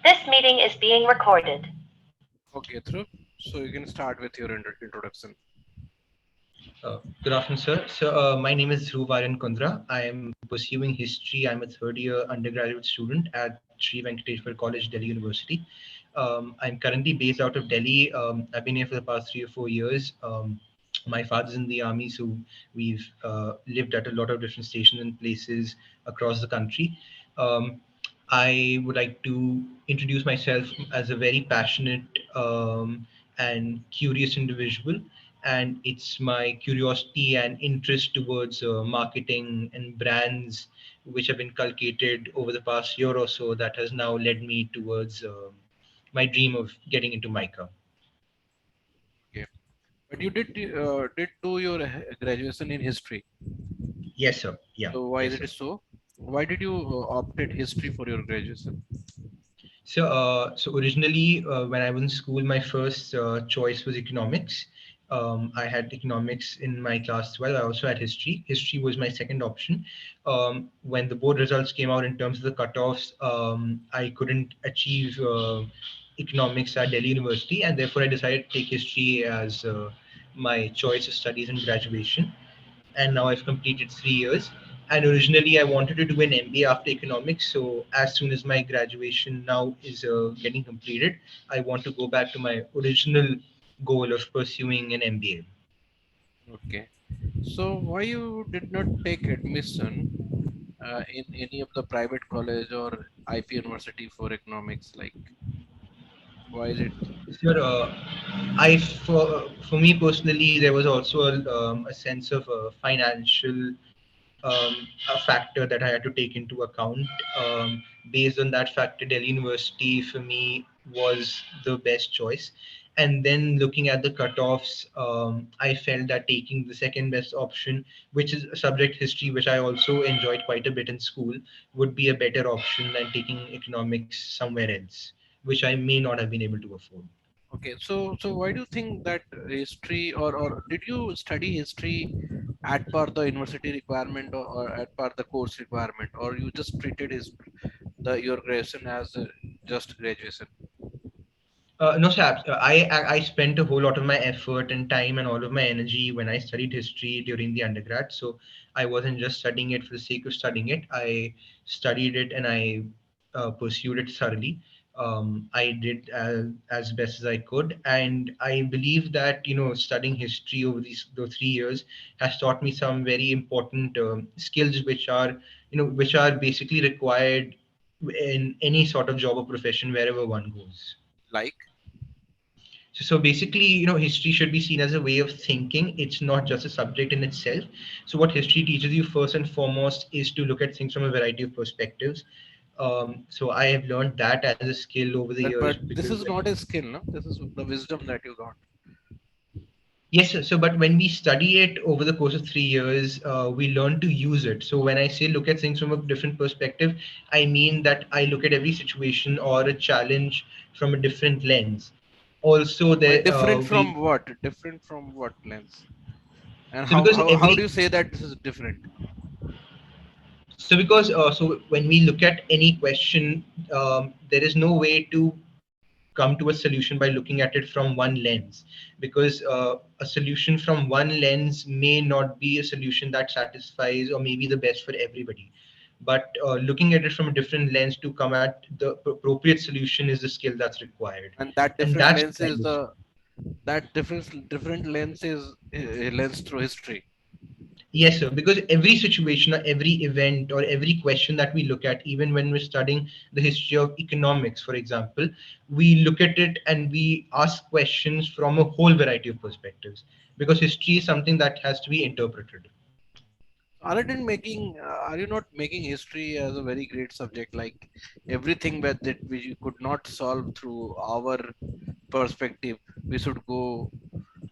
This meeting is being recorded. Okay, Dhruv. So you can start with your introduction. Good afternoon, sir. My name is Dhruv Kundra. I am pursuing history. I'm a third year undergraduate student at Sri Venkateshwar College, Delhi University. I'm currently based out of Delhi. I've been here for the past 3 or 4 years. My father's in the army, so we've lived at a lot of different stations and places across the country. Um, I would like to introduce myself as a very passionate and curious individual, and it's my curiosity and interest towards marketing and brands which have been inculcated over the past year or so that has now led me towards my dream of getting into MICA. Okay, but you did do your graduation in history. Yes, sir. Yeah. So why is Yes, sir. it so? Why did you opted history for your graduation? So originally, when I was in school, my first choice was economics. I had economics in my class 12. I also had history. History was my second option. When the board results came out in terms of the cutoffs, I couldn't achieve economics at Delhi University, and therefore I decided to take history as my choice of studies in graduation. And now I've completed 3 years. And originally, I wanted to do an MBA after economics. So as soon as my graduation now is getting completed, I want to go back to my original goal of pursuing an MBA. Okay, so why you did not take admission in any of the private college or IP university for economics? Like, why is it? Sir, for me personally, there was also a sense of financial a factor that I had to take into account. Based on that factor, Delhi University for me was the best choice. And then looking at the cutoffs, I felt that taking the second best option, which is subject history, which I also enjoyed quite a bit in school, would be a better option than taking economics somewhere else, which I may not have been able to afford. Okay, so why do you think that history or did you study history at par the university requirement or at par the course requirement, or you just treated his the your graduation as just graduation? No, sir. I spent a whole lot of my effort and time and all of my energy when I studied history during the undergrad. So I wasn't just studying it for the sake of studying it. I studied it and I pursued it thoroughly. I did as best as I could, and I believe that studying history over those 3 years has taught me some very important skills, which are basically required in any sort of job or profession wherever one goes. Like, So basically, history should be seen as a way of thinking. It's not just a subject in itself. So what history teaches you first and foremost is to look at things from a variety of perspectives. So I have learned that as a skill over the years but this because is not a skill, no? This is the wisdom that you got. yes, sir. So but when we study it over the course of 3 years, we learn to use it. So when I say look at things from a different perspective, I mean that I look at every situation or a challenge from a different lens. Also, But there different from we what? Different from what lens? And so because how do every you say that this is different? so when we look at any question, there is no way to come to a solution by looking at it from one lens, because a solution from one lens may not be a solution that satisfies or maybe the best for everybody. But looking at it from a different lens to come at the appropriate solution is the skill that's required, And that and different that's lens what I is look for. that different lens is a lens through history. Yes, sir. Because every situation or every event or every question that we look at, even when we're studying the history of economics, for example, we look at it and we ask questions from a whole variety of perspectives. Because history is something that has to be interpreted. Are you not making history as a very great subject? Like everything that we could not solve through our perspective, we should go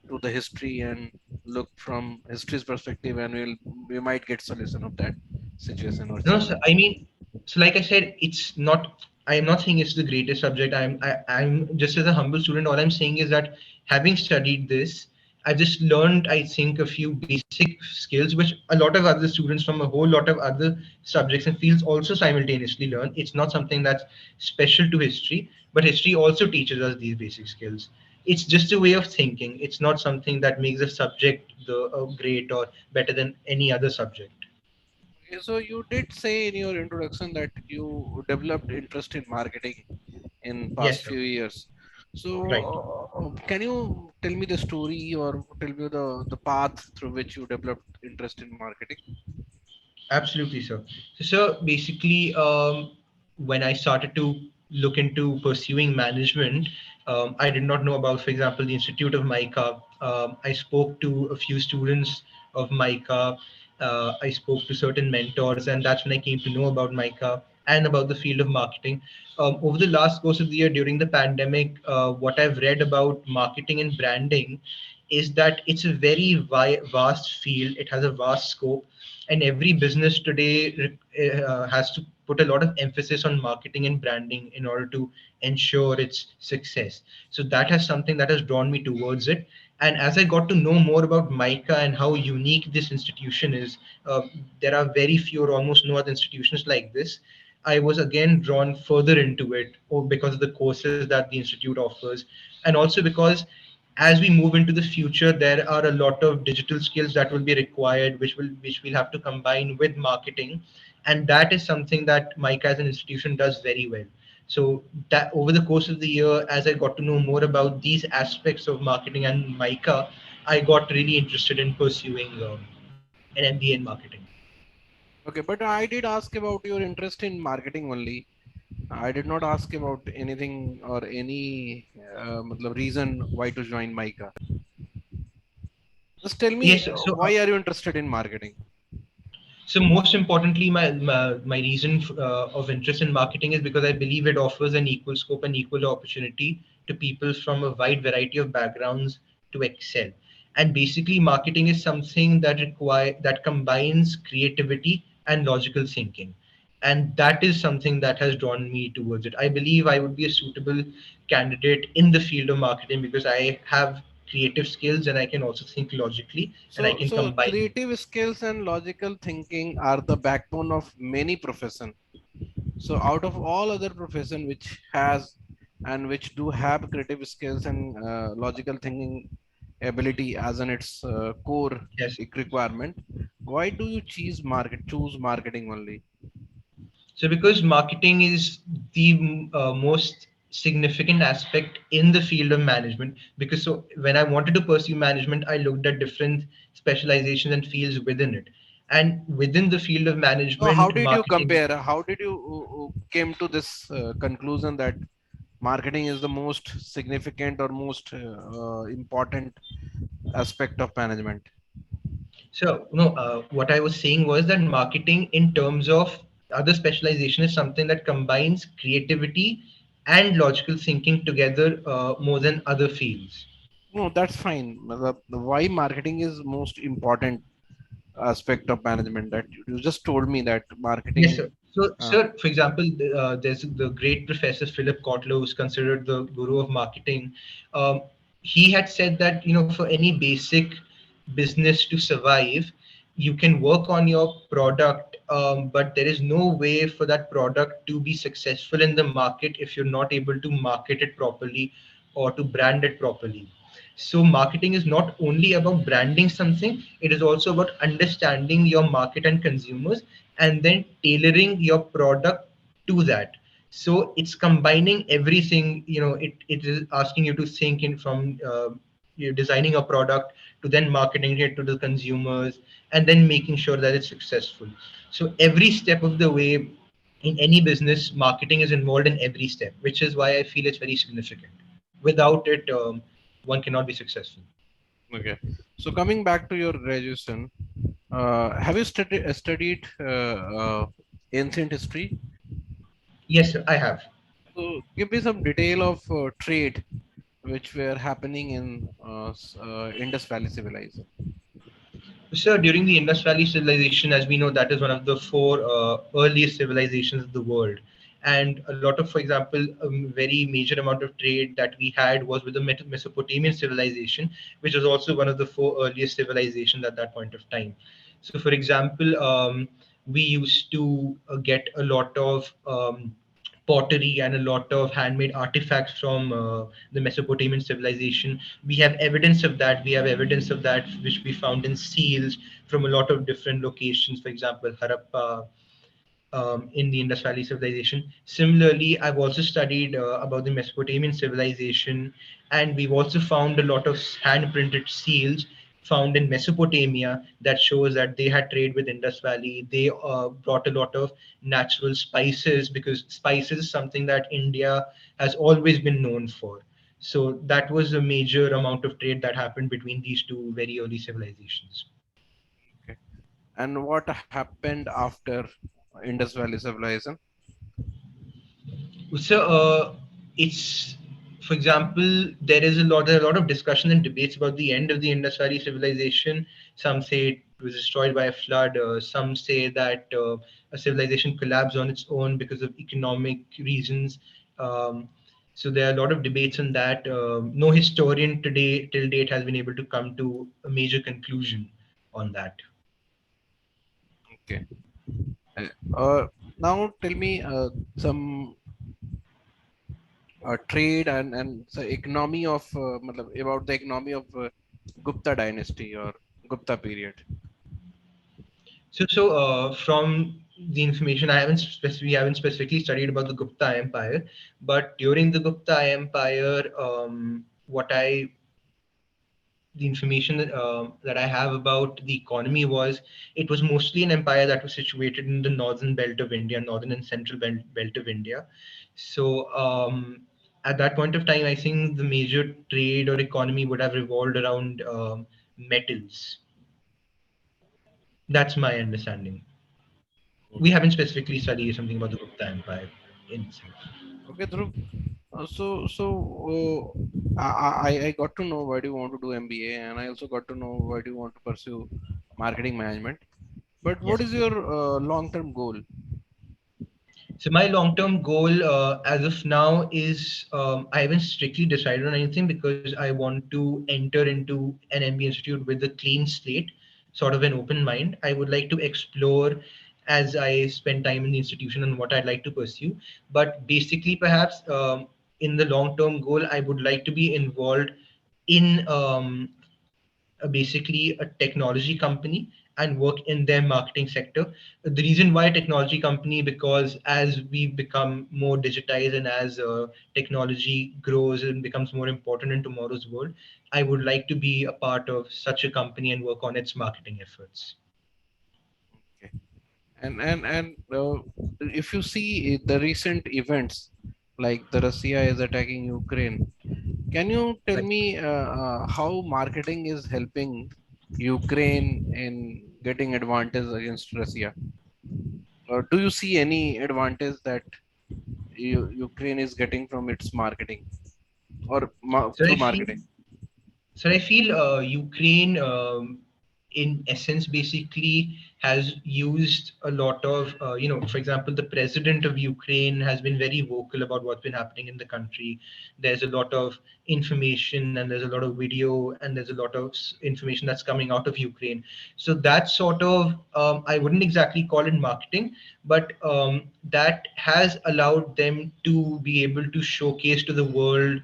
to the history and look from history's perspective, and we might get solution of that situation or No, sir. challenge. I mean, so like I said, it's not. I am not saying it's the greatest subject. I'm just as a humble student. All I'm saying is that having studied this, I've just learned, I think, a few basic skills which a lot of other students from a whole lot of other subjects and fields also simultaneously learn. It's not something that's special to history, but history also teaches us these basic skills. It's just a way of thinking. It's not something that makes a subject great or better than any other subject. Okay, so you did say in your introduction that you developed interest in marketing in Yes, past sir. few years. So Right. can you tell me the story or tell me the path through which you developed interest in marketing? Absolutely, sir. So, sir, basically, when I started to look into pursuing management, I did not know about, for example, the Institute of MICA. I spoke to a few students of MICA. I spoke to certain mentors, and that's when I came to know about MICA and about the field of marketing. Over the last course of the year during the pandemic, what I've read about marketing and branding is that it's a very vast field. It has a vast scope, and every business today has to put a lot of emphasis on marketing and branding in order to ensure its success. So that has something that has drawn me towards it. And as I got to know more about MICA and how unique this institution is, uh, there are very few or almost no other institutions like this. I was again drawn further into it, because of the courses that the institute offers, and also because as we move into the future, there are a lot of digital skills that will be required, which we'll have to combine with marketing, and that is something that MICA as an institution does very well. So that over the course of the year, as I got to know more about these aspects of marketing and MICA, I got really interested in pursuing an MBA in marketing. Okay, but I did ask about your interest in marketing only. I did not ask about anything or any matlab reason why to join MICA. Just tell me Yes, so why are you interested in marketing? So most importantly, my reason of interest in marketing is because I believe it offers an equal scope and equal opportunity to people from a wide variety of backgrounds to excel. And basically, marketing is something that combines creativity and logical thinking. And that is something that has drawn me towards it. I believe I would be a suitable candidate in the field of marketing because I have creative skills and I can also think logically and I can So combine. creative skills and logical thinking are the backbone of many profession. So out of all other profession which has and which do have creative skills and logical thinking ability as in its core Yes. requirement, why do you choose marketing only? So, because marketing is the most significant aspect in the field of management, because so when I wanted to pursue management, I looked at different specializations and fields within it. And within the field of So how management, did you marketing. compare? How did you came to this conclusion that marketing is the most significant or most important aspect of management? So, no, what I was saying was that marketing, in terms of other specialization, is something that combines creativity and logical thinking together more than other fields. No, that's fine. Why marketing is most important aspect of management? That you just told me that Yes, marketing. sir. So, Uh, sir, for example, there's the great professor Philip Kotler, who's considered the guru of marketing. Um, he had said that, for any basic business to survive, you can work on your product, but there is no way for that product to be successful in the market if you're not able to market it properly or to brand it properly. So marketing is not only about branding something, it is also about understanding your market and consumers and then tailoring your product to that. So it's combining everything, it is asking you to think in from you're designing a product to then marketing it to the consumers and then making sure that it's successful. So every step of the way in any business, marketing is involved in every step, which is why I feel it's very significant. Without it, one cannot be successful. okay. So coming back to your graduation, have you studied ancient history? Yes, sir, I have. So give me some detail of trade which were happening in Indus Valley civilization. So during the Indus Valley civilization, as we know, that is one of the four earliest civilizations of the world. And a lot of, for example, a very major amount of trade that we had was with the Mesopotamian civilization, which was also one of the four earliest civilizations at that point of time. So, for example, we used to get a lot of pottery and a lot of handmade artifacts from the Mesopotamian civilization. We have evidence of that. We have evidence of that which we found in seals from a lot of different locations. For example, Harappa, in the Indus Valley civilization. Similarly, I've also studied about the Mesopotamian civilization, and we've also found a lot of hand printed seals found in Mesopotamia that shows that they had trade with Indus Valley. They brought a lot of natural spices, because spices is something that India has always been known for. So that was a major amount of trade that happened between these two very early civilizations. Okay. And what happened after Indus Valley civilization? So, it's, for example, there are a lot of discussion and debates about the end of the Indus Valley civilization. Some say it was destroyed by a flood. Some say that a civilization collapsed on its own because of economic reasons. Um, so there are a lot of debates on that. No historian today till date has been able to come to a major conclusion on that. Okay. Now tell me some trade and the economy of about the economy of Gupta dynasty or Gupta period. From the information we haven't specifically studied about the Gupta Empire, but during the Gupta Empire, what I the information that I have about the economy was it was mostly an empire that was situated in the northern belt of India, northern and central belt of India. So at that point of time, I think the major trade or economy would have revolved around metals. That's my understanding. We haven't specifically studied something about the Gupta Empire in itself. Okay, Dhruv. I got to know why do you want to do MBA, and I also got to know why do you want to pursue marketing management. But what Yes. is your long-term goal? So my long-term goal, as of now, is I haven't strictly decided on anything because I want to enter into an MBA institute with a clean slate, sort of an open mind. I would like to explore as I spend time in the institution and what I'd like to pursue. But basically, perhaps in the long-term goal, I would like to be involved in basically a technology company and work in their marketing sector. The reason why technology company, because as we become more digitized and as technology grows and becomes more important in tomorrow's world, I would like to be a part of such a company and work on its marketing efforts. Okay. And if you see the recent events, like the Russia is attacking Ukraine, can you tell Right. me how marketing is helping Ukraine in getting advantage against Russia? Or do you see any advantage that Ukraine is getting from its marketing or So I through feel marketing? So I feel Ukraine, in essence, basically has used a lot of, for example, the president of Ukraine has been very vocal about what's been happening in the country. There's a lot of information and there's a lot of video and there's a lot of information that's coming out of Ukraine. So that sort of, I wouldn't exactly call it marketing, but that has allowed them to be able to showcase to the world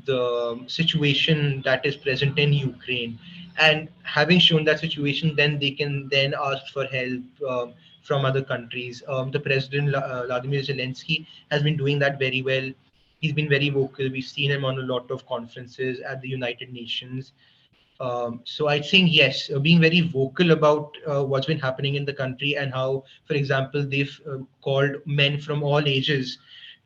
the situation that is present in Ukraine. And having shown that situation, then they can then ask for help from other countries. The president, Vladimir Zelensky, has been doing that very well. He's been very vocal. We've seen him on a lot of conferences at the United Nations. So I think yes, being very vocal about what's been happening in the country and how, for example, they've called men from all ages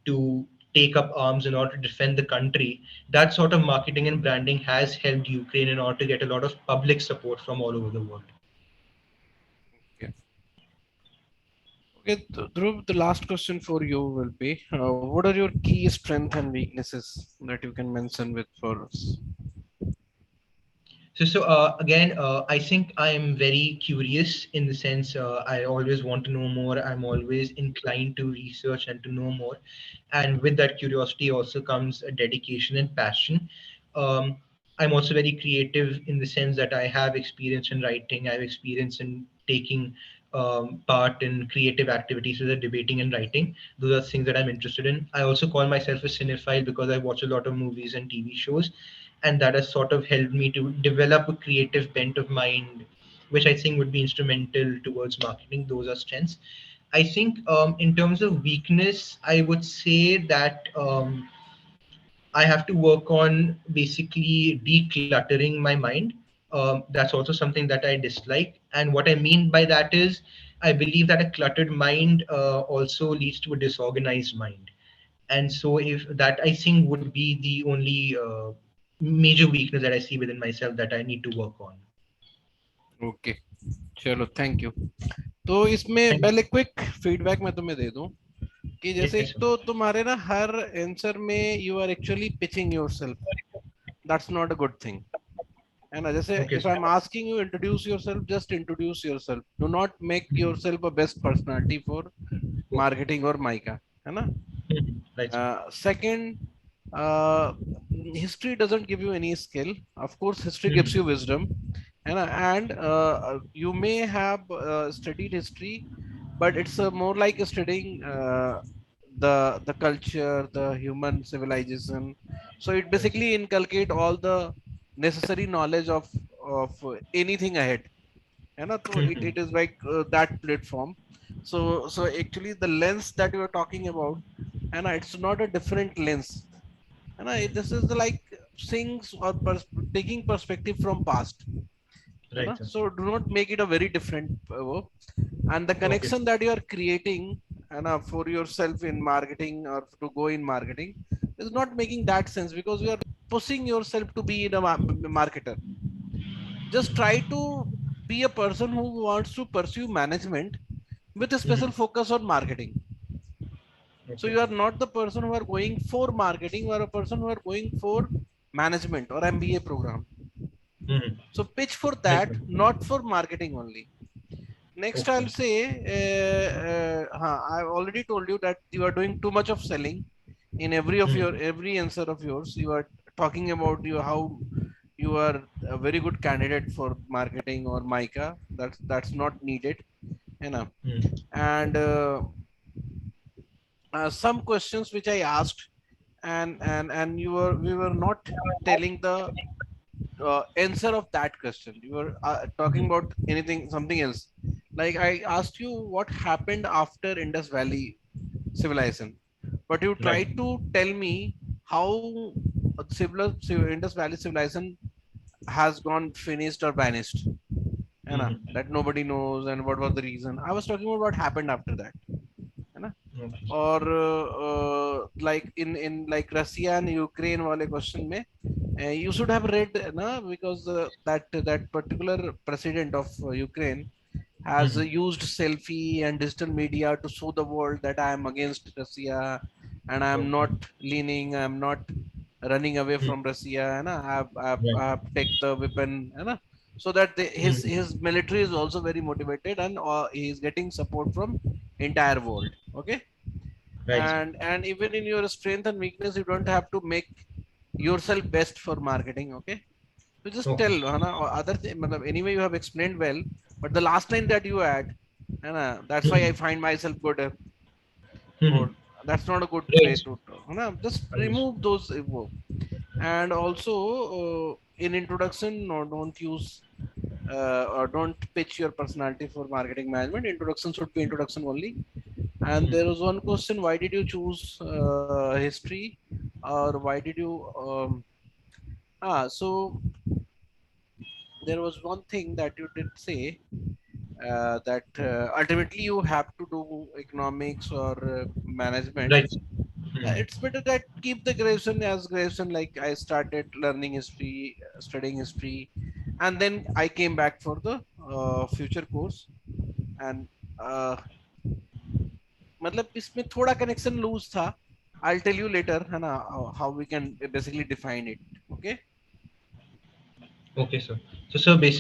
to take up arms in order to defend the country. That sort of marketing and branding has helped Ukraine in order to get a lot of public support from all over the world. Okay. Okay, Dhruv, the last question for you will be, what are your key strengths and weaknesses that you can mention with for us? So I think I'm very curious in the sense I always want to know more. I'm always inclined to research and to know more. And with that curiosity also comes a dedication and passion. Um, I'm also very creative in the sense that I have experience in writing. I have experience in taking part in creative activities, such as debating and writing. Those are things that I'm interested in. I also call myself a cinephile because I watch a lot of movies and TV shows, and that has sort of helped me to develop a creative bent of mind, which I think would be instrumental towards marketing. Those are strengths. I think in terms of weakness, I would say that I have to work on basically decluttering my mind. That's also something that I dislike. And what I mean by that is, I believe that a cluttered mind also leads to a disorganized mind. And so, if that I think would be the only major weakness that I see within myself that I need to work on. Okay, चलो thank you. तो इसमें Thank you. पहले quick feedback मैं तुम्हें दे दूं कि Yes, जैसे yes, एक sir. तो तुम्हारे ना हर आंसर में you are actually pitching yourself, that's not a good thing, है ना। जैसे Okay, if sir. I am asking you introduce yourself, just introduce yourself, do not make yourself a best personality for Okay. Marketing और माइका, है ना। Right, sir. Second, uh, history doesn't give you any skill. Of course, history gives Mhm. you wisdom, and you may have studied history, but it's more like studying the culture, the human civilization. So it Right, sir. basically inculcate all the necessary knowledge of anything ahead, so it Mhm. is like that platform. So actually the lens that you are talking about, it's not a different lens, this is like things or taking perspective from past, Right, sir. so do not make it a very different and the Okay, connection sir. that you are creating for yourself in marketing or to go in marketing is not making that sense because you are pushing yourself to be in a marketer. Just try to be a person who wants to pursue management with a special Mhm. focus on marketing. So Okay. you are not the person who are going for marketing, you are a person who are going for management or MBA program. Mhm. So pitch for Right, that, sir. not for marketing only. Next, I'll Okay. say, I've already told you that you are doing too much of selling in Mhm. every answer of yours. You are talking about you how you are a very good candidate for marketing or MICA. That's not needed, you know. Mhm. And some questions which I asked, and we were not telling the answer of that question. You were talking Mhm. about anything something else. Like I asked you what happened after Indus Valley civilization, but you Right. tried to tell me how Indus Valley civilization has gone finished or vanished. Mhm. That nobody knows and what was the reason. I was talking about what happened after that. है ना? Okay. और like in like Russia and Ukraine वाले question में you should have read ना, because that particular president of Ukraine has Mhm. used selfie and digital media to show the world that I am against Russia and I am Okay. not leaning, I am not running away Mhm. from Russia, है ना, Right. I have take the weapon, है ना, so that Mhm. his military is also very motivated and he is getting support from entire world. Okay, Right, sir. and even in your strength and weakness you don't have to make yourself best for marketing. Okay, so just tell Okay. है ना, or other मतलब anyway you have explained well, but the last line that you add, है ना, that's why I Mhm. find myself good, good, Mhm. that's not a good way Right, sir. to talk, है ना, just Understood. remove those and also in introduction, no, don't use or don't pitch your personality for marketing management. Introduction should be introduction only. And there Mhm. was one question: why did you choose history, or why did you? So there was one thing that you did say that ultimately you have to do economics or management. Right. Mhm. It's better that keep the graduation as graduation. Like I started learning history, studying history, and then I came back for the future course. And uh, मतलब इसमें थोड़ा connection loose था. I'll tell you later, है ना, how we can basically define it. Okay. Okay, sir. So, sir, basically,